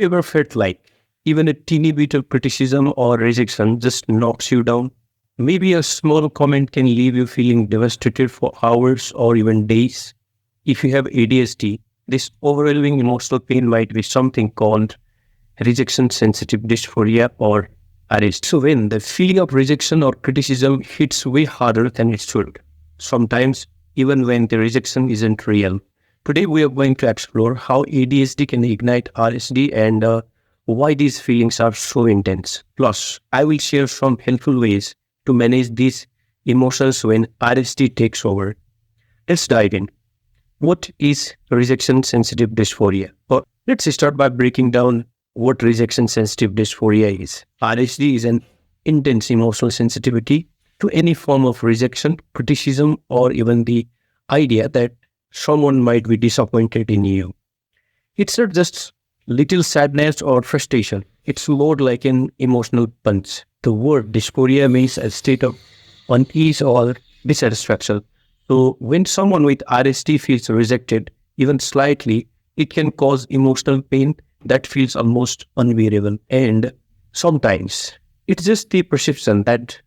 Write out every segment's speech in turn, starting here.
Ever felt like even a teeny bit of criticism or rejection just knocks you down? Maybe a small comment can leave you feeling devastated for hours or even days. If you have ADHD, this overwhelming emotional pain might be something called rejection sensitive dysphoria or RSD. So when the feeling of rejection or criticism hits way harder than it should, sometimes even when the rejection isn't real. Today we are going to explore how ADHD can ignite RSD and why these feelings are so intense. Plus, I will share some helpful ways to manage these emotions when RSD takes over. Let's dive in. What is rejection sensitive dysphoria? Let's start by breaking down what rejection sensitive dysphoria is. RSD is an intense emotional sensitivity to any form of rejection, criticism, or even the idea that someone might be disappointed in you. It's not just little sadness or frustration. It's more like an emotional punch. The word dysphoria means a state of unease or dissatisfaction. So when someone with RSD feels rejected, even slightly, it can cause emotional pain that feels almost unbearable. And sometimes it's just the perception that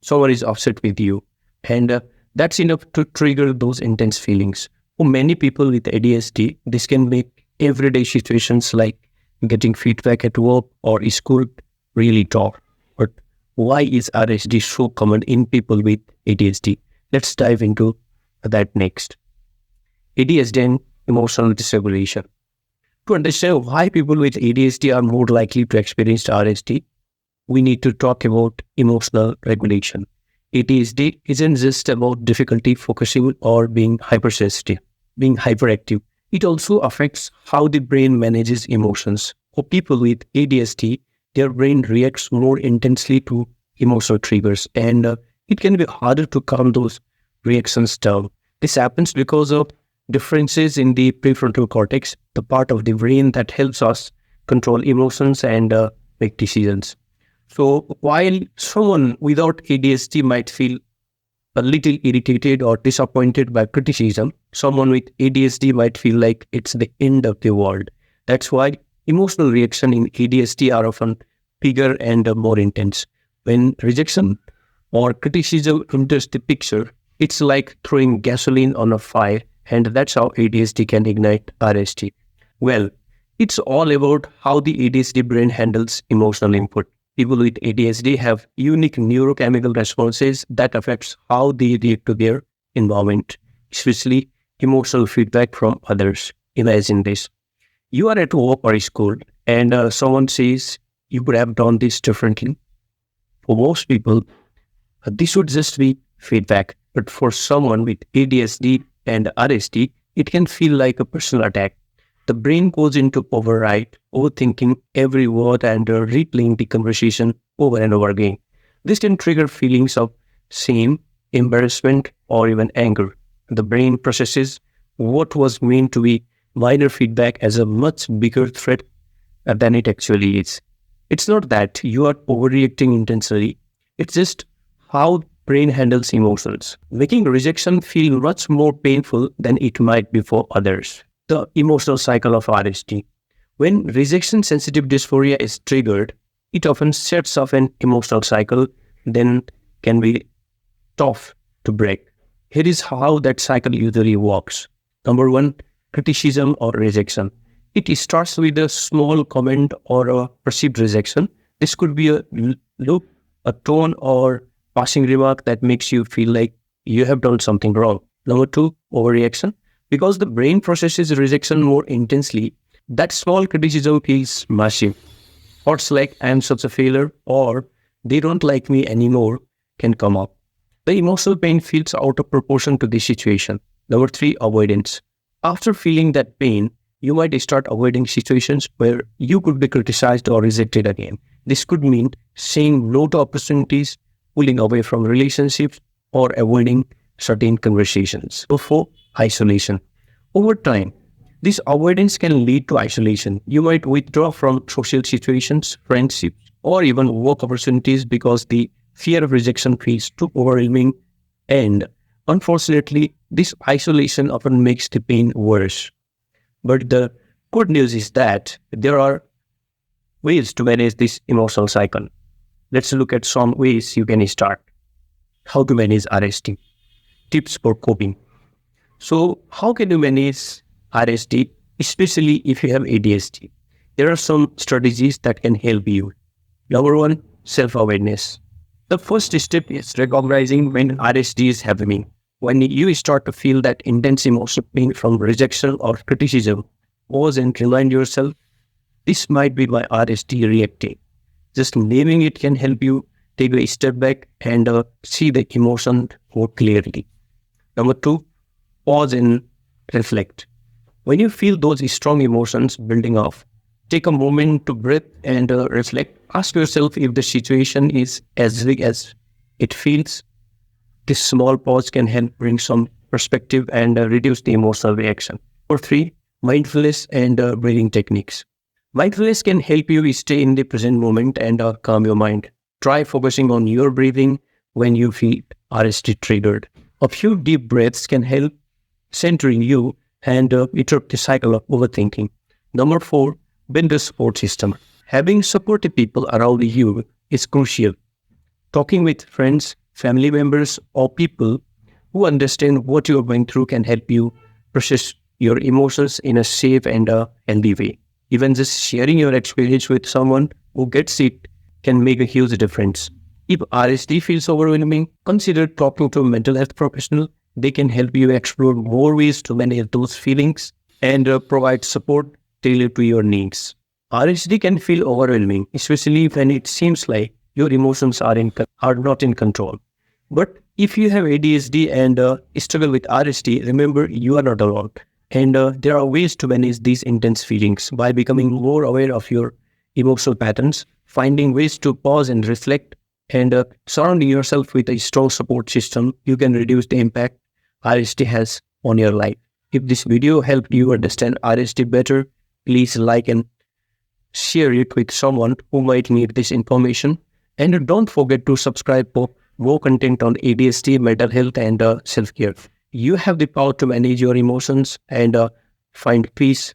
someone is upset with you. And that's enough to trigger those intense feelings. For many people with ADHD, this can make everyday situations like getting feedback at work or school really tough. But why is RSD so common in people with ADHD? Let's dive into that next. ADHD and emotional dysregulation. To understand why people with ADHD are more likely to experience RSD, we need to talk about emotional regulation. ADHD isn't just about difficulty focusing or being hypersensitive, being hyperactive. It also affects how the brain manages emotions. For people with ADHD, their brain reacts more intensely to emotional triggers, and it can be harder to calm those reactions down. This happens because of differences in the prefrontal cortex, the part of the brain that helps us control emotions and make decisions. So while someone without ADHD might feel a little irritated or disappointed by criticism, someone with ADHD might feel like it's the end of the world. That's why emotional reaction in ADHD are often bigger and more intense. When rejection or criticism enters the picture, it's like throwing gasoline on a fire, and that's how ADHD can ignite RSD. Well, it's all about how the ADHD brain handles emotional input. People with ADHD have unique neurochemical responses that affects how they react to their environment, especially emotional feedback from others. Imagine this. You are at work or school and someone says you could have done this differently. For most people, this would just be feedback. But for someone with ADHD and RSD, it can feel like a personal attack. The brain goes into override, overthinking every word and replaying the conversation over and over again. This can trigger feelings of shame, embarrassment, or even anger. The brain processes what was meant to be minor feedback as a much bigger threat than it actually is. It's not that you are overreacting intentionally. It's just how brain handles emotions, making rejection feel much more painful than it might be for others. The emotional cycle of RSD. When rejection sensitive dysphoria is triggered, it often sets off an emotional cycle, then can be tough to break. Here is how that cycle usually works. Number one, criticism or rejection. It starts with a small comment or a perceived rejection. This could be a look, a tone, or passing remark that makes you feel like you have done something wrong. Number two, overreaction. Because the brain processes rejection more intensely, that small criticism feels massive. Thoughts like, I am such a failure, or they don't like me anymore can come up. The emotional pain feels out of proportion to the situation. Number three, avoidance. After feeling that pain, you might start avoiding situations where you could be criticized or rejected again. This could mean saying no to opportunities, pulling away from relationships, or avoiding certain conversations. So four, isolation. Over time, this avoidance can lead to isolation. You might withdraw from social situations, friendships, or even work opportunities because the fear of rejection feels too overwhelming. And unfortunately, this isolation often makes the pain worse. But the good news is that there are ways to manage this emotional cycle. Let's look at some ways you can start. How to manage RSD. Tips for coping. So, how can you manage RSD, especially if you have ADHD? There are some strategies that can help you. Number one, self-awareness. The first step is recognizing when RSD is happening. When you start to feel that intense emotional pain from rejection or criticism, pause and remind yourself, this might be my RSD reacting. Just naming it can help you take a step back and see the emotion more clearly. Number two, pause and reflect. When you feel those strong emotions building up, take a moment to breathe and reflect. Ask yourself if the situation is as big as it feels. This small pause can help bring some perspective and reduce the emotional reaction. Number three, mindfulness and breathing techniques. Mindfulness can help you stay in the present moment and calm your mind. Try focusing on your breathing when you feel RSD triggered. A few deep breaths can help centering you and interrupt the cycle of overthinking. Number four, build a support system. Having supportive people around you is crucial. Talking with friends, family members, or people who understand what you are going through can help you process your emotions in a safe and healthy way. Even just sharing your experience with someone who gets it can make a huge difference. If RSD feels overwhelming, consider talking to a mental health professional. They can help you explore more ways to manage those feelings and provide support tailored to your needs. RSD can feel overwhelming, especially when it seems like your emotions are not in control. But if you have ADHD and struggle with RSD, remember you are not alone. And there are ways to manage these intense feelings by becoming more aware of your emotional patterns, finding ways to pause and reflect, and surrounding yourself with a strong support system. You can reduce the impact RSD has on your life. If this video helped you understand RSD better, please like and share it with someone who might need this information. And don't forget to subscribe for more content on ADHD, mental health, and self-care. You have the power to manage your emotions and find peace